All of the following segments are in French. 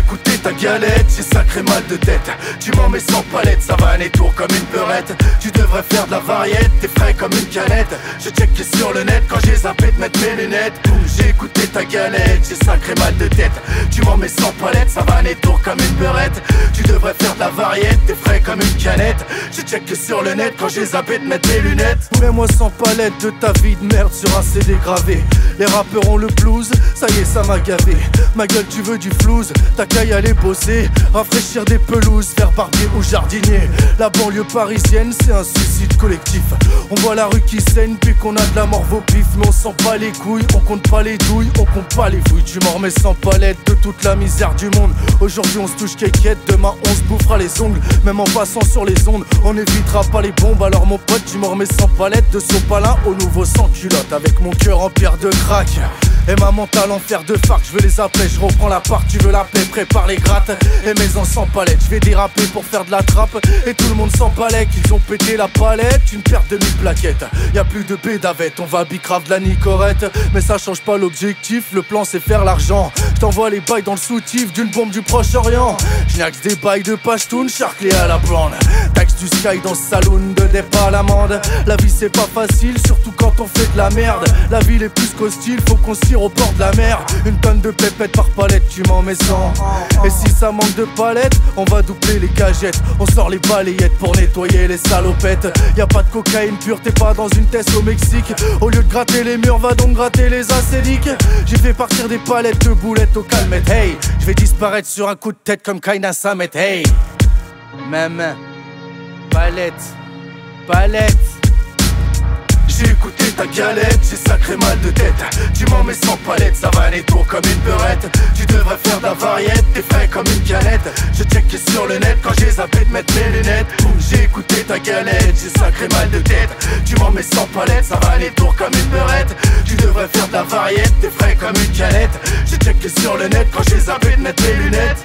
écouté ta galette, j'ai sacré mal de tête. Tu m'en mets sans palette, ça va aller tour comme une beurette. Tu devrais faire de la variette, t'es frais comme une canette. Je checké sur le net quand j'ai zappé de mettre mes lunettes. J'ai écouté ta galette, j'ai sacré mal de tête. Tu m'en mets sans palette, ça va aller tour comme une beurette. Tu devrais faire de la variette, t'es frais comme une canette. J'ai checké sur le net quand j'ai zappé de mettre mes lunettes. Mets-moi sans palette de ta vie de merde sur un CD gravé. Les rappeurs ont le blues, ça y est ça m'a gavé. Ma gueule tu veux du flouze, t'as qu'à y aller bosser. Rafraîchir des pelouses, faire barbier ou jardinier. La banlieue parisienne c'est un suicide collectif. On voit la rue qui saigne puis qu'on a de la mort au pif. Mais on sent pas les couilles, on compte pas les douilles, on compte pas les fouilles. Tu m'en remets sans palette de toute la misère du monde. Aujourd'hui on se touche quéquette, demain on se bouffera les ongles. Même en passant sur les ondes, on évitera pas les bombes. Alors mon pote tu m'en remets sans palette de sopalin au nouveau sans culotte. Avec mon cœur en pierre de crack et ma mentale en fer de farc, je veux les appeler, je reprends la part, tu veux la paix, prépare les grattes. Et maison sans palette, je vais déraper pour faire de la trappe. Et tout le monde s'en palette, qu'ils ont pété la palette. Une paire de 1000 plaquettes, y'a plus de bédavette, on va bicrave de la nicorette. Mais ça change pas l'objectif, le plan c'est faire l'argent. Je t'envoie les bails dans le soutif d'une bombe du Proche-Orient. J'naxe des bails de Pashtun, charclé à la blonde. Taxe du sky dans ce saloon, de départ à l'amende. La vie c'est pas facile, surtout quand on fait de la merde. La ville est plus qu'hostile, faut qu'on se tire au bord de la mer. Une tonne de pépettes par palette, tu m'en mets 100. Et si ça manque de palettes, on va doubler les cagettes. On sort les balayettes pour nettoyer les salopettes. Y'a pas de cocaïne pure, t'es pas dans une test au Mexique. Au lieu de gratter les murs, va donc gratter les acédiques. J'ai fait partir des palettes de boulettes au calmette. Hey, je vais disparaître sur un coup de tête comme Kaina Samet. Hey, même palette, palette. J'ai écouté ta galette, j'ai sacré mal de tête. Tu m'en mets sans palette, ça va aller tour comme une beurette. Tu devrais faire de la variette, t'es frais comme une canette. Je checké sur le net quand j'ai zappé de mettre mes lunettes. J'ai écouté ta galette, j'ai sacré mal de tête. Tu m'en mets sans palette, ça va aller tour comme une beurette. Tu devrais faire de la variette, t'es frais comme une canette. J'ai checké sur le net quand j'ai zappé de mettre mes lunettes.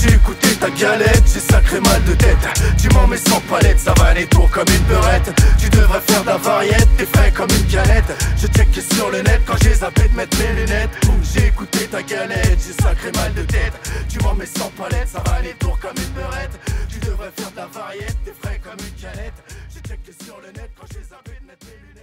J'ai écouté ta galette, j'ai sacré mal de tête. Tu m'en mets sans palette, ça va aller tour comme une beurette. Tu devrais faire de la variette, t'es frais comme une canette. Je checké sur le net quand j'ai zappé de mettre mes lunettes. J'ai écouté ta galette, j'ai sacré mal de tête. Tu m'en mets sans palette, ça va aller tour comme une beurette. Tu devrais faire de la variette, t'es frais comme une canette. J'ai checké sur le net quand j'ai zappé de mettre mes lunettes.